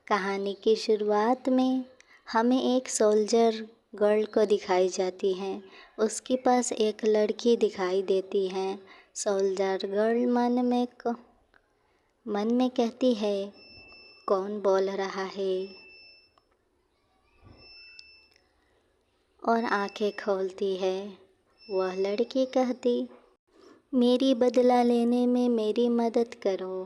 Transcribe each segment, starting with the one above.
कहानी की शुरुआत में हमें एक सोल्जर गर्ल को दिखाई जाती है। उसके पास एक लड़की दिखाई देती है। सोल्जर गर्ल मन में कहती है, कौन बोल रहा है? और आंखें खोलती है। वह लड़की कहती, मेरी बदला लेने में मेरी मदद करो।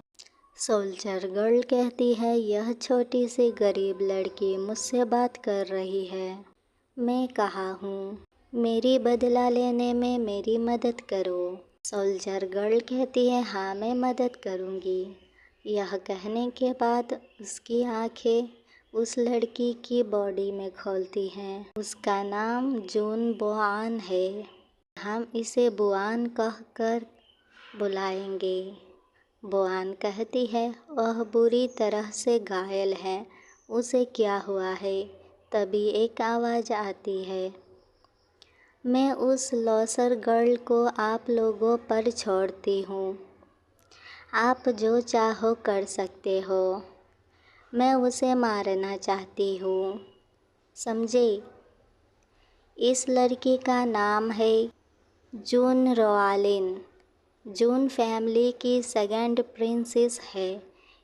सोल्जर गर्ल कहती है, यह छोटी सी गरीब लड़की मुझसे बात कर रही है। मैं कहा हूँ, मेरी बदला लेने में मेरी मदद करो। सोल्जर गर्ल कहती है, हाँ मैं मदद करूँगी। यह कहने के बाद उसकी आंखें उस लड़की की बॉडी में खोलती हैं। उसका नाम जून बोआन है। हम इसे बुआन कहकर बुलाएंगे। बोआन कहती है, वह बुरी तरह से घायल है। उसे क्या हुआ है? तभी एक आवाज़ आती है, मैं उस लॉसर गर्ल को आप लोगों पर छोड़ती हूँ। आप जो चाहो कर सकते हो। मैं उसे मारना चाहती हूँ, समझे? इस लड़की का नाम है जून रोआलिन। जून फैमिली की सेकंड प्रिंसेस है।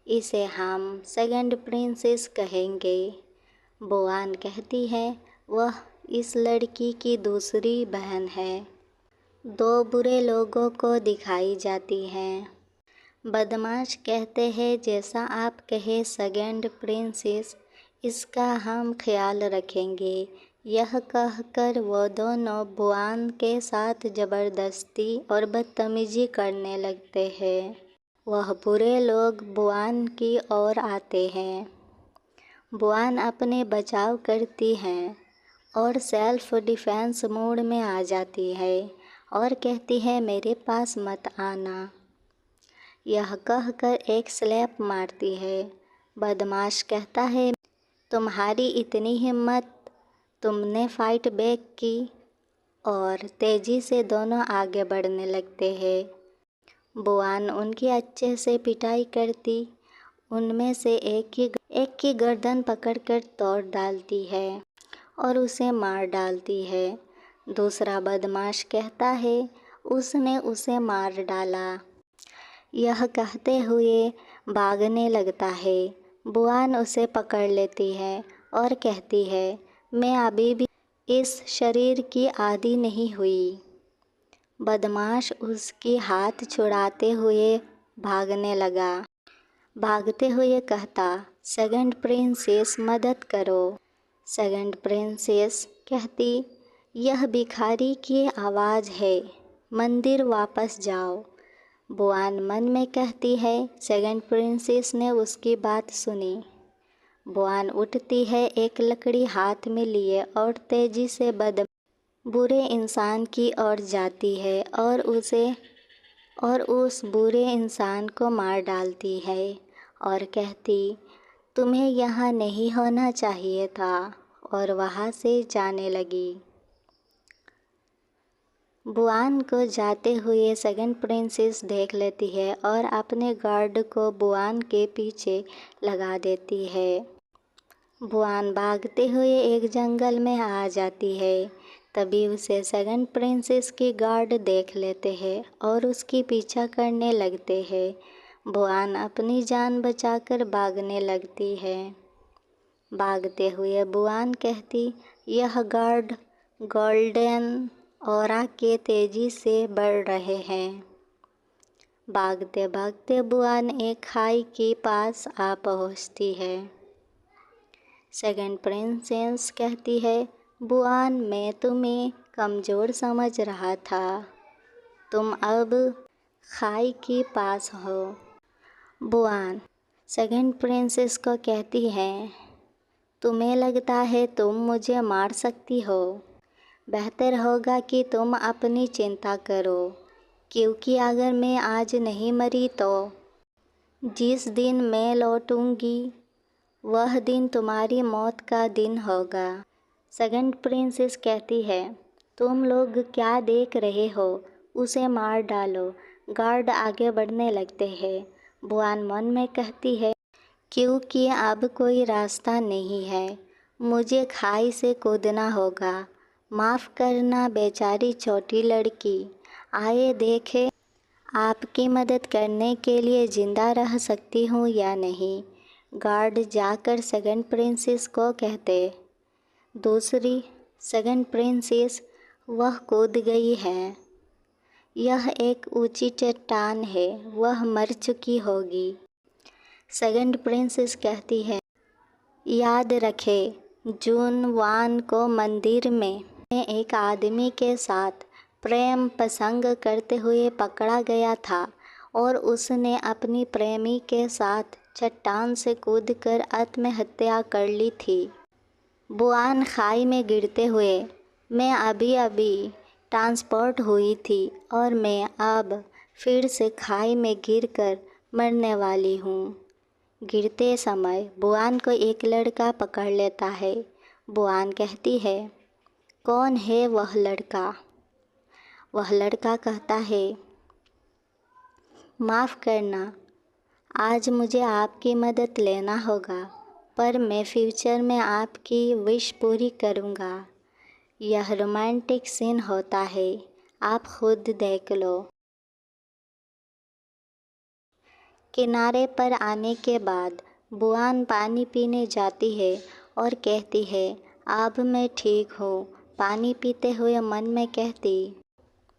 इसे हम सेकंड प्रिंसेस कहेंगे। बोआन कहती है, वह इस लड़की की दूसरी बहन है। दो बुरे लोगों को दिखाई जाती हैं। बदमाश कहते हैं, जैसा आप कहे सेकंड प्रिंसेस, इसका हम ख्याल रखेंगे। यह कहकर वो दोनों बुआन के साथ ज़बरदस्ती और बदतमीजी करने लगते हैं। वह बुरे लोग बुआन की ओर आते हैं। बुआन अपने बचाव करती हैं और सेल्फ डिफेंस मोड में आ जाती है और कहती है, मेरे पास मत आना। यह कहकर एक स्लैप मारती है। बदमाश कहता है, तुम्हारी इतनी हिम्मत! तुमने फाइट बैक की और तेज़ी से दोनों आगे बढ़ने लगते हैं। बुआन उनकी अच्छे से पिटाई करती, उनमें से एक की गर्दन पकड़कर तोड़ डालती है और उसे मार डालती है। दूसरा बदमाश कहता है, उसने उसे मार डाला। यह कहते हुए भागने लगता है। बुआन उसे पकड़ लेती है और कहती है, मैं अभी भी इस शरीर की आदी नहीं हुई। बदमाश उसकी हाथ छुड़ाते हुए भागने लगा। भागते हुए कहता, सेकंड प्रिंसेस मदद करो। सेकंड प्रिंसेस कहती, यह भिखारी की आवाज़ है, मंदिर वापस जाओ। बुआन मन में कहती है, सेकंड प्रिंसेस ने उसकी बात सुनी। बुआन उठती है, एक लकड़ी हाथ में लिए और तेज़ी से बुरे इंसान की ओर जाती है और उस बुरे इंसान को मार डालती है और कहती, तुम्हें यहाँ नहीं होना चाहिए था, और वहाँ से जाने लगी। बुआन को जाते हुए सेकंड प्रिंसेस देख लेती है और अपने गार्ड को बुआन के पीछे लगा देती है। बुआन भागते हुए एक जंगल में आ जाती है। तभी उसे सेकंड प्रिंसेस की गार्ड देख लेते हैं और उसकी पीछा करने लगते हैं। बुआन अपनी जान बचाकर भागने लगती है। भागते हुए बुआन कहती, यह गार्ड गोल्डन ऑरा के तेज़ी से बढ़ रहे हैं। भागते भागते बुआन एक खाई के पास आ पहुंचती है। सेकंड प्रिंसेस कहती है, बुआन मैं तुम्हें कमज़ोर समझ रहा था, तुम अब खाई के पास हो। बुआन सेकंड प्रिंसेस को कहती है, तुम्हें लगता है तुम मुझे मार सकती हो? बेहतर होगा कि तुम अपनी चिंता करो, क्योंकि अगर मैं आज नहीं मरी तो जिस दिन मैं लौटूंगी वह दिन तुम्हारी मौत का दिन होगा। सेकंड प्रिंसेस कहती है, तुम लोग क्या देख रहे हो? उसे मार डालो। गार्ड आगे बढ़ने लगते हैं। बुआन मन में कहती है, क्योंकि अब कोई रास्ता नहीं है, मुझे खाई से कूदना होगा। माफ़ करना बेचारी छोटी लड़की, आइए देखें आपकी मदद करने के लिए ज़िंदा रह सकती हूँ या नहीं। गार्ड जाकर सेकंड प्रिंसेस को कहते। दूसरी सेकंड प्रिंसेस, वह कूद गई है। यह एक ऊंची चट्टान है, वह मर चुकी होगी। सेकंड प्रिंसेस कहती है, याद रखें जून वान को मंदिर में एक आदमी के साथ प्रेम प्रसंग करते हुए पकड़ा गया था और उसने अपनी प्रेमी के साथ चट्टान से कूदकर आत्महत्या कर ली थी। बुआन खाई में गिरते हुए मैं अभी अभी ट्रांसपोर्ट हुई थी और मैं अब फिर से खाई में गिरकर मरने वाली हूँ। गिरते समय बुआन को एक लड़का पकड़ लेता है। बुआन कहती है, कौन है वह लड़का? वह लड़का कहता है, माफ़ करना, आज मुझे आपकी मदद लेना होगा, पर मैं फ्यूचर में आपकी विश पूरी करूँगा। यह रोमांटिक सीन होता है, आप खुद देख लो। किनारे पर आने के बाद बुआन पानी पीने जाती है और कहती है, अब मैं ठीक हूँ। पानी पीते हुए मन में कहती,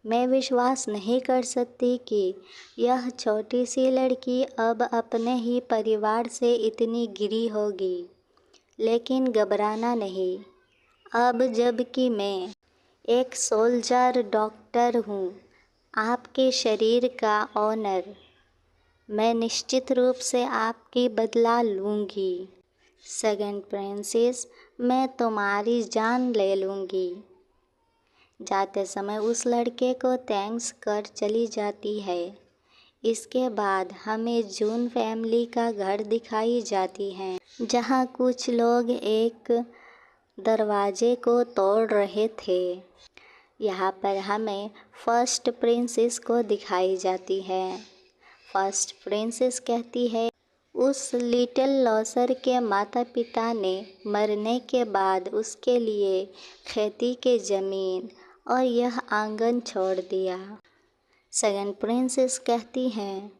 मैं विश्वास नहीं कर सकती कि यह छोटी सी लड़की अब अपने ही परिवार से इतनी गिरी होगी। लेकिन घबराना नहीं, अब जबकि मैं एक सोल्जर डॉक्टर हूँ, आपके शरीर का ऑनर, मैं निश्चित रूप से आपकी बदला लूँगी। सेकंड प्रिंसेस, मैं तुम्हारी जान ले लूँगी। जाते समय उस लड़के को थैंक्स कर चली जाती है। इसके बाद हमें जून फैमिली का घर दिखाई जाती है, जहाँ कुछ लोग एक दरवाजे को तोड़ रहे थे। यहाँ पर हमें फर्स्ट प्रिंसेस को दिखाई जाती है। फर्स्ट प्रिंसेस कहती है, उस लिटिल लॉसर के माता पिता ने मरने के बाद उसके लिए खेती की ज़मीन और यह आंगन छोड़ दिया। सेकंड प्रिंसेस कहती हैं,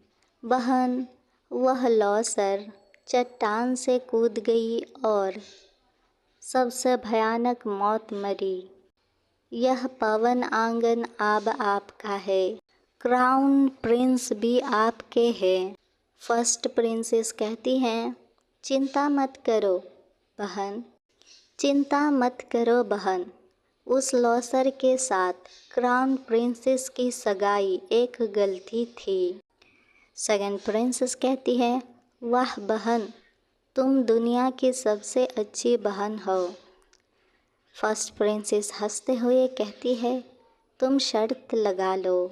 बहन, वह लॉसर चट्टान से कूद गई और सबसे भयानक मौत मरी। यह पवन आंगन अब आपका है, क्राउन प्रिंस भी आपके हैं। फर्स्ट प्रिंसेस कहती हैं, चिंता मत करो बहन, चिंता मत करो बहन। उस लॉसर के साथ क्राउन प्रिंसेस की सगाई एक गलती थी। सेकंड प्रिंसेस कहती है, वाह बहन, तुम दुनिया की सबसे अच्छी बहन हो। फर्स्ट प्रिंसेस हंसते हुए कहती है, तुम शर्त लगा लो।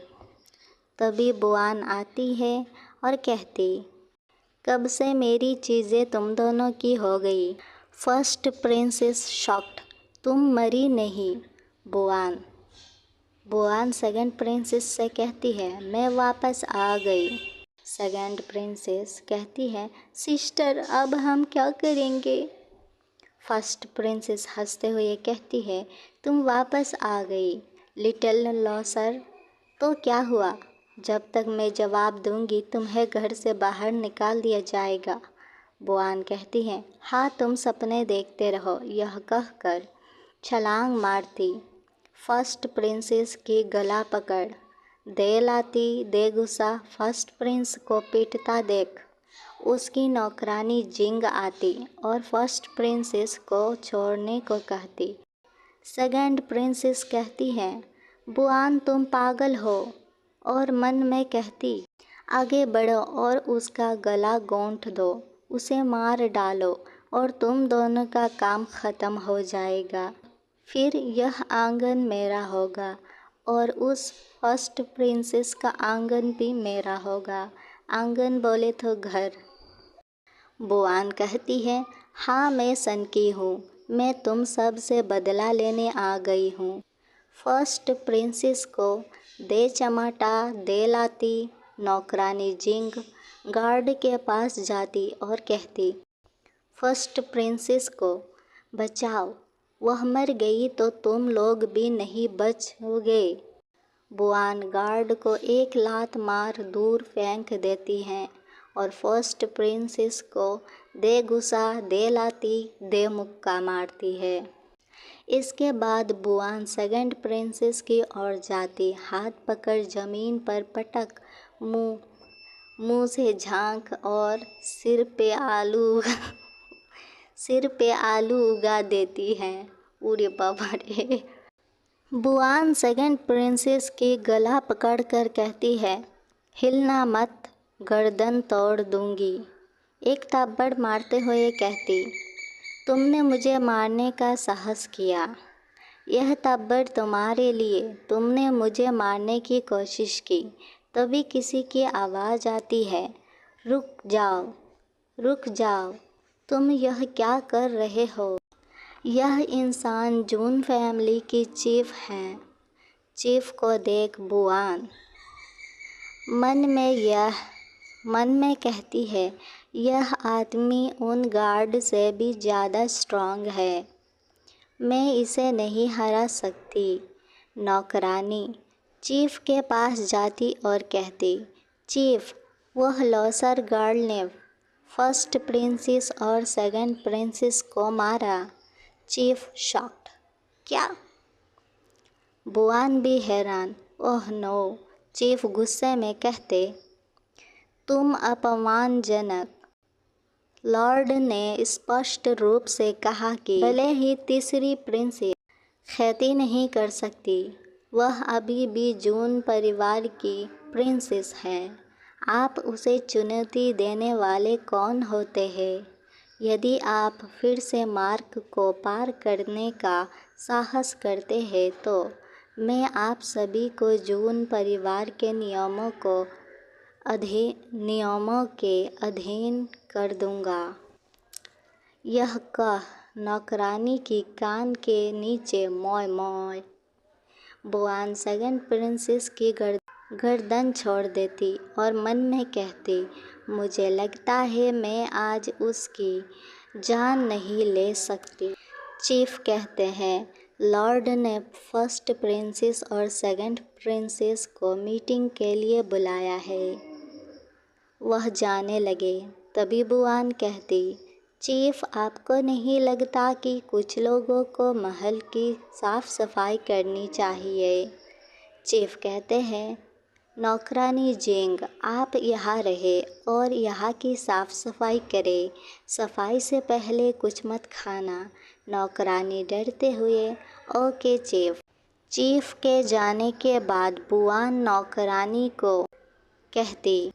तभी बुआन आती है और कहती, कब से मेरी चीज़ें तुम दोनों की हो गई। फर्स्ट प्रिंसेस शॉक्ड, तुम मरी नहीं। बुआन सेकंड प्रिंसेस से कहती है, मैं वापस आ गई। सेकंड प्रिंसेस कहती है, सिस्टर अब हम क्या करेंगे? फर्स्ट प्रिंसेस हंसते हुए कहती है, तुम वापस आ गई लिटिल लॉसर, तो क्या हुआ? जब तक मैं जवाब दूंगी तुम्हें घर से बाहर निकाल दिया जाएगा। बुआन कहती है, हाँ तुम सपने देखते रहो। यह कहकर छलांग मारती फर्स्ट प्रिंसेस की गला पकड़ दे लाती। दे गुस्सा फर्स्ट प्रिंस को पीटता देख उसकी नौकरानी जिंग आती और फर्स्ट प्रिंसेस को छोड़ने को कहती। सेकंड प्रिंसेस कहती है, बुआन तुम पागल हो, और मन में कहती, आगे बढ़ो और उसका गला घोंट दो, उसे मार डालो और तुम दोनों का काम ख़त्म हो जाएगा। फिर यह आंगन मेरा होगा और उस फर्स्ट प्रिंसेस का आंगन भी मेरा होगा। आंगन बोले तो घर। बुआन कहती है, हाँ मैं सन की हूँ, मैं तुम सब से बदला लेने आ गई हूँ। फर्स्ट प्रिंसेस को दे चमाटा दे लाती। नौकरानी जिंग गार्ड के पास जाती और कहती, फर्स्ट प्रिंसेस को बचाओ, वह मर गई तो तुम लोग भी नहीं बचोगे। बुआन गार्ड को एक लात मार दूर फेंक देती हैं और फर्स्ट प्रिंसेस को दे गुस्सा दे लाती दे मुक्का मारती है। इसके बाद बुआन सेकंड प्रिंसेस की ओर जाती, हाथ पकड़ ज़मीन पर पटक, मुंह से झांक और सिर पे आलू उगा देती हैं। उरे बाबा रे। बुआन सेकंड प्रिंसेस की गला पकड़कर कहती है, हिलना मत, गर्दन तोड़ दूंगी। एक थप्पड़ मारते हुए कहती, तुमने मुझे मारने का साहस किया, यह थप्पड़ तुम्हारे लिए। तुमने मुझे मारने की कोशिश की। तभी किसी की आवाज़ आती है, रुक जाओ, तुम यह क्या कर रहे हो? यह इंसान जून फैमिली की चीफ हैं। चीफ को देख बुआन मन में कहती है, यह आदमी उन गार्ड से भी ज़्यादा स्ट्रांग है, मैं इसे नहीं हरा सकती। नौकरानी चीफ के पास जाती और कहती, चीफ, वह लॉसर गर्ल ने फर्स्ट प्रिंसेस और सेकंड प्रिंसेस को मारा। चीफ शॉक्ड, क्या? बुआन भी हैरान, ओह नो। चीफ गुस्से में कहते, तुम अपमानजनक। लॉर्ड ने स्पष्ट रूप से कहा कि भले ही तीसरी प्रिंसेस खेती नहीं कर सकती, वह अभी भी जून परिवार की प्रिंसेस है। आप उसे चुनौती देने वाले कौन होते हैं? यदि आप फिर से मार्ग को पार करने का साहस करते हैं तो मैं आप सभी को जून परिवार के नियमों के अधीन कर दूंगा। यह कह नौकरानी की कान के नीचे मोय बुआन सेकंड प्रिंसेस की गर्दन छोड़ देती और मन में कहती, मुझे लगता है मैं आज उसकी जान नहीं ले सकती। चीफ कहते हैं, लॉर्ड ने फर्स्ट प्रिंसेस और सेकंड प्रिंसेस को मीटिंग के लिए बुलाया है। वह जाने लगे। तभी बुआन कहती, चीफ, आपको नहीं लगता कि कुछ लोगों को महल की साफ सफाई करनी चाहिए? चीफ कहते हैं, नौकरानी जिंग, आप यहाँ रहे और यहाँ की साफ सफाई करें। सफाई से पहले कुछ मत खाना। नौकरानी डरते हुए, ओके चीफ। चीफ के जाने के बाद बुआन नौकरानी को कहती,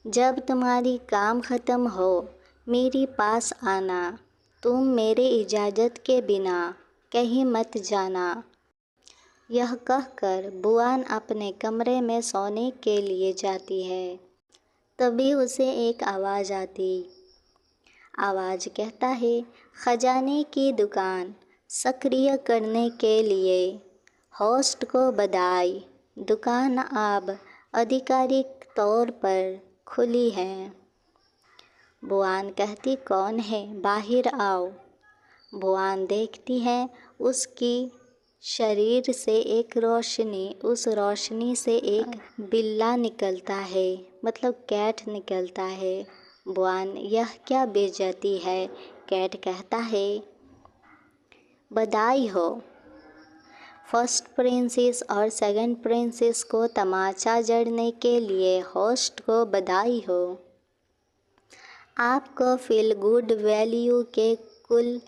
जब तुम्हारी काम ख़त्म हो मेरे पास आना। तुम मेरे इजाज़त के बिना कहीं मत जाना। यह कहकर बुआन अपने कमरे में सोने के लिए जाती है। तभी उसे एक आवाज़ आती। आवाज़ कहता है, ख़जाने की दुकान सक्रिय करने के लिए होस्ट को बधाई। दुकान अब आधिकारिक तौर पर खुली है। बुआन कहती, कौन है? बाहर आओ। बुआन देखती है, उसकी शरीर से उस रोशनी से एक बिल्ला निकलता है, मतलब कैट निकलता है। बुआन, यह क्या बेइज्जती है? कैट कहता है, बधाई हो फर्स्ट प्रिंसेस और सेकंड प्रिंसेस को तमाचा जड़ने के लिए होस्ट को बधाई हो। आपको फील गुड वैल्यू के कुल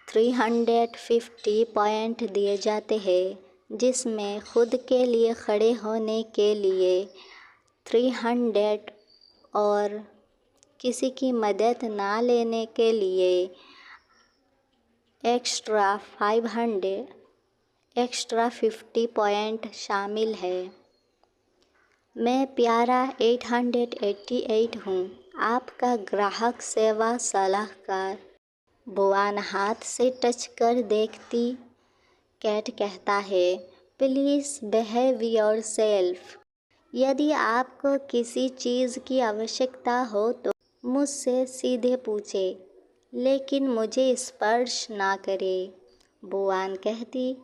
350 पॉइंट दिए जाते हैं, जिसमें खुद के लिए खड़े होने के लिए 300 और किसी की मदद ना लेने के लिए एक्स्ट्रा 50 पॉइंट शामिल है। मैं प्यारा 888 हूँ, आपका ग्राहक सेवा सलाहकार। बुआन हाथ से टच कर देखती। कैट कहता है, प्लीज़ बिहेव योरसेल्फ। यदि आपको किसी चीज़ की आवश्यकता हो तो मुझसे सीधे पूछे, लेकिन मुझे स्पर्श ना करे। बुआन कहती,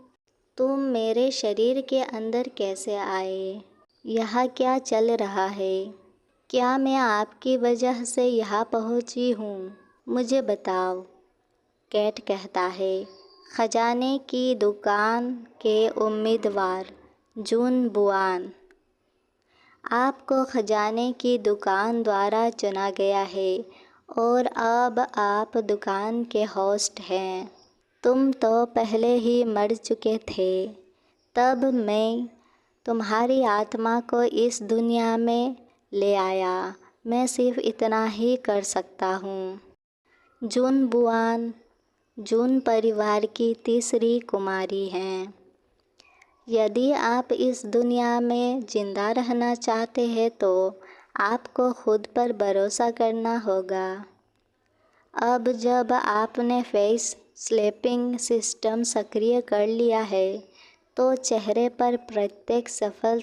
तुम मेरे शरीर के अंदर कैसे आए? यहाँ क्या चल रहा है? क्या मैं आपकी वजह से यहाँ पहुँची हूँ? मुझे बताओ। कैट कहता है, खजाने की दुकान के उम्मीदवार जून बुआन, आपको खजाने की दुकान द्वारा चुना गया है और अब आप दुकान के होस्ट हैं। तुम तो पहले ही मर चुके थे। तब मैं तुम्हारी आत्मा को इस दुनिया में ले आया। मैं सिर्फ इतना ही कर सकता हूँ। जून बुआन जून परिवार की तीसरी कुमारी हैं। यदि आप इस दुनिया में ज़िंदा रहना चाहते हैं तो आपको खुद पर भरोसा करना होगा। अब जब आपने फेस स्लैपिंग सिस्टम सक्रिय कर लिया है तो चेहरे पर प्रत्येक सफल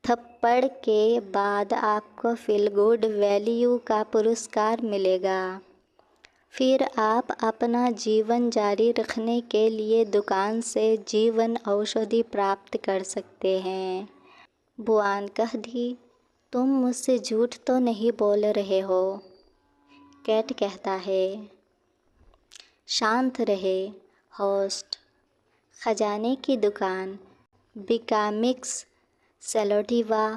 थप्पड़ के बाद आपको फील गुड वैल्यू का पुरस्कार मिलेगा। फिर आप अपना जीवन जारी रखने के लिए दुकान से जीवन औषधि प्राप्त कर सकते हैं। बुआन कहती, तुम मुझसे झूठ तो नहीं बोल रहे हो? कैट कहता है, शांत रहे होस्ट। खजाने की दुकान बिकामिक्स सेलोटिवा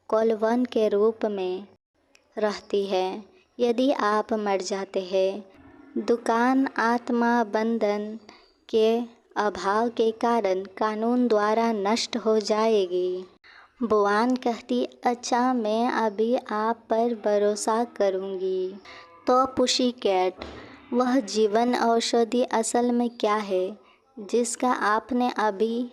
कोलवन के रूप में रहती है। यदि आप मर जाते हैं, दुकान आत्मा बंधन के अभाव के कारण कानून द्वारा नष्ट हो जाएगी। बुआन कहती, अच्छा, मैं अभी आप पर भरोसा करूँगी। तो पुशी कैट, वह जीवन औषधि असल में क्या है जिसका आपने अभी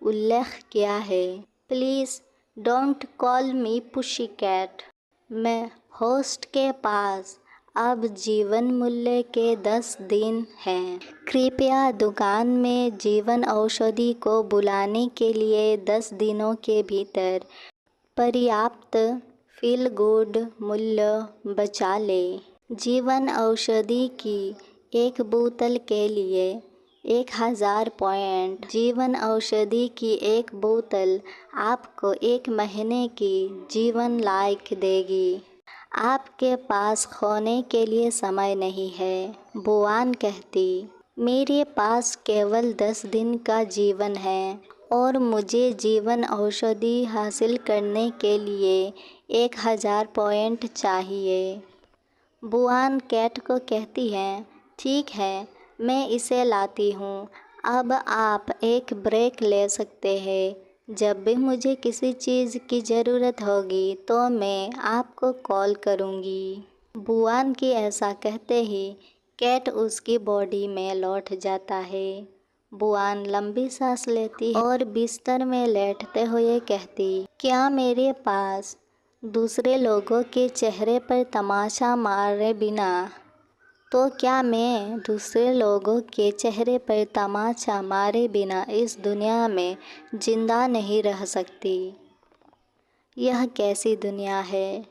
उल्लेख किया है? Please don't call me pussy cat. मैं होस्ट के पास अब जीवन मूल्य के 10 दिन हैं। कृपया दुकान में जीवन औषधि को बुलाने के लिए 10 दिनों के भीतर पर्याप्त फील गुड मूल्य बचा लें। जीवन औषधि की एक बोतल के लिए 1000 पॉइंट। जीवन औषधि की एक बोतल आपको 1 महीने की जीवन लायक देगी। आपके पास खोने के लिए समय नहीं है। बुआन कहती, मेरे पास केवल 10 दिन का जीवन है और मुझे जीवन औषधि हासिल करने के लिए 1000 पॉइंट चाहिए। बुआन कैट को कहती है, ठीक है, मैं इसे लाती हूँ। अब आप एक ब्रेक ले सकते हैं। जब भी मुझे किसी चीज़ की ज़रूरत होगी तो मैं आपको कॉल करूँगी। बुआन की ऐसा कहते ही कैट उसकी बॉडी में लौट जाता है। बुआन लंबी सांस लेती है और बिस्तर में लेटते हुए कहती, क्या मेरे पास दूसरे लोगों के चेहरे पर तमाचा मारे बिना क्या मैं दूसरे लोगों के चेहरे पर तमाचा मारे बिना इस दुनिया में जिंदा नहीं रह सकती? यह कैसी दुनिया है